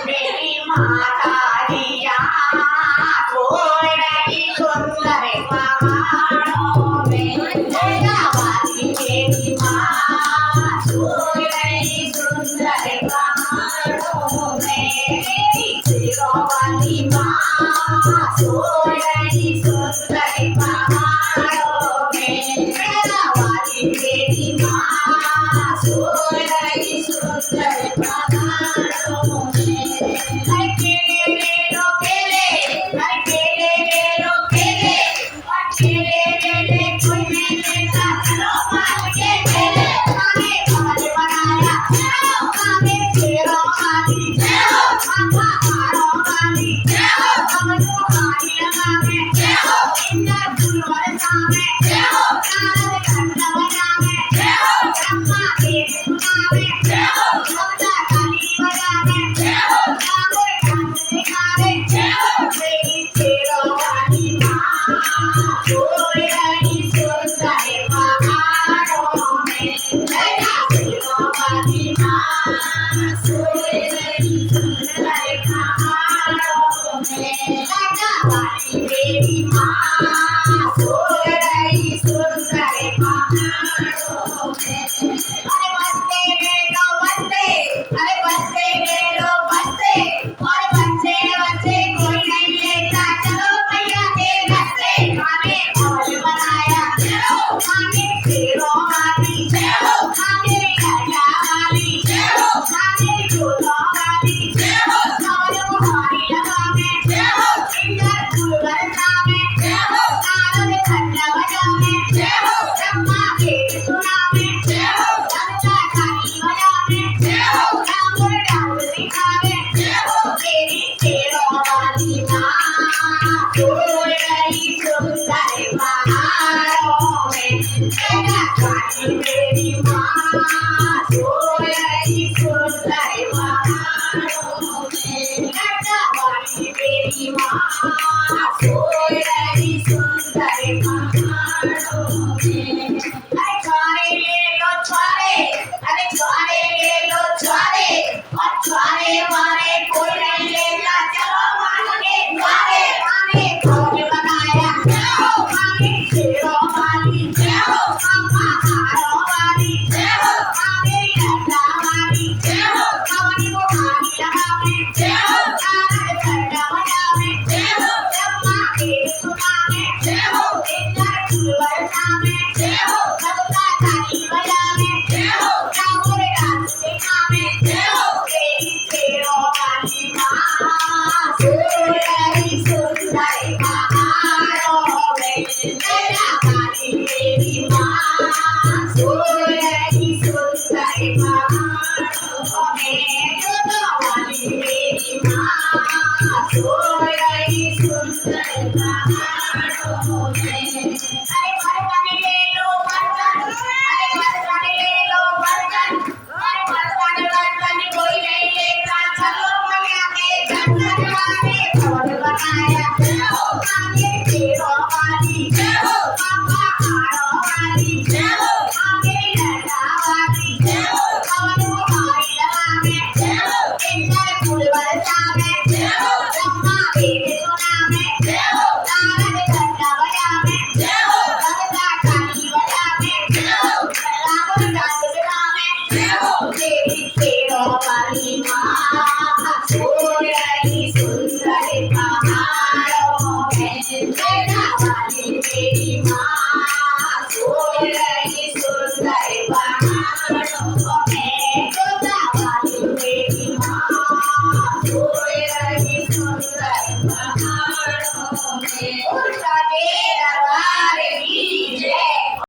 मेरी माता दिया कोई सुंदर पहाड़ों में वाली मेरी माँ कोई सुंदर पहाड़ों में वाली माँ कोई सुंदर पहाड़ों में वाली मेरी माँ कोई सुंदर पहाड़ों में मेरी माँ सोई सुंदर पहाड़ों में अरे बच्चे बेटो बच्चे अरे बच्चे बेटो बच्चे और बच्चे बच्चे कोई नहीं लेता चलो भैया के घर से खाने ढोल बनाया चलो खाने शेरों वाली चलो खाने राजा वाली चलो खाने झूलों वाली चलो खाने बुहारी लगा में चलो इंदर फूलवर नामे चलो तारों खन्ना बजा में चलो ब्रह्मा के सुना में चलो गंगा काली बजा में चलो राम डाल दिखावे चलो तेरी शेरों वाली माँ कोई गई सुंदर पहाड़ों में गंगा काली मेरी माँ कोई गई सुंदर पहाड़ों में गंगा वाली मेरी माँ कोई गई सुंदर पहाड़ों में अरे छुआरे ले लो छुआरे अरे छुआरे ले लो छुआरे और छुआरे वाले कोई नहीं लेता चलो मान के छुआरे आने ढोल बनाया चलो आने शेरों वाली चलो अम्मा हारों वाली चलो आने लड्डा वाली चलो कवनी बुहारी लगावे चलो तारक झंडा बजावे चलो ब्रह्मा के सुनावे चलो इंदर फूलवर नामे चलो गंगा काली बजावे चलो राम डांस दिखावे चलो तेरी शेरों वाली माँ सोई सुंदर पहाड़ों में गंगा काली मेरी माँ सोई सुंदर पहाड़ों में गंगा वाली मेरी माँ सोई सुंदर पहाड़ों में अरे बर्तन ले लो बर्तन अरे बर्तन ले लो बर्तन अरे बर्तन बर्तन कोई नहीं लेता चलो मैया के बर्तन वाले ढोल बनाया चलो आगे शेरों वाली चलो अम्मा हारों वाली चलो आगे लड्डा वाली चलो कवन बुहारी लगावे चलो इंदर फूलवर जावे चलो ब्रह्मा के सुनावे चलो तारक झंडा बजावे चलो गंगा काली बजावे चलो राम डांस दिखावे चलो तेरी शेरों वाली माँ सोई सुंदर पहाड़ों में गंगा वाली मेरी माँ सोई सुंदर पहाड़ों में गंगा वाली मेरी माँ सोई सुंदर पहाड़ों में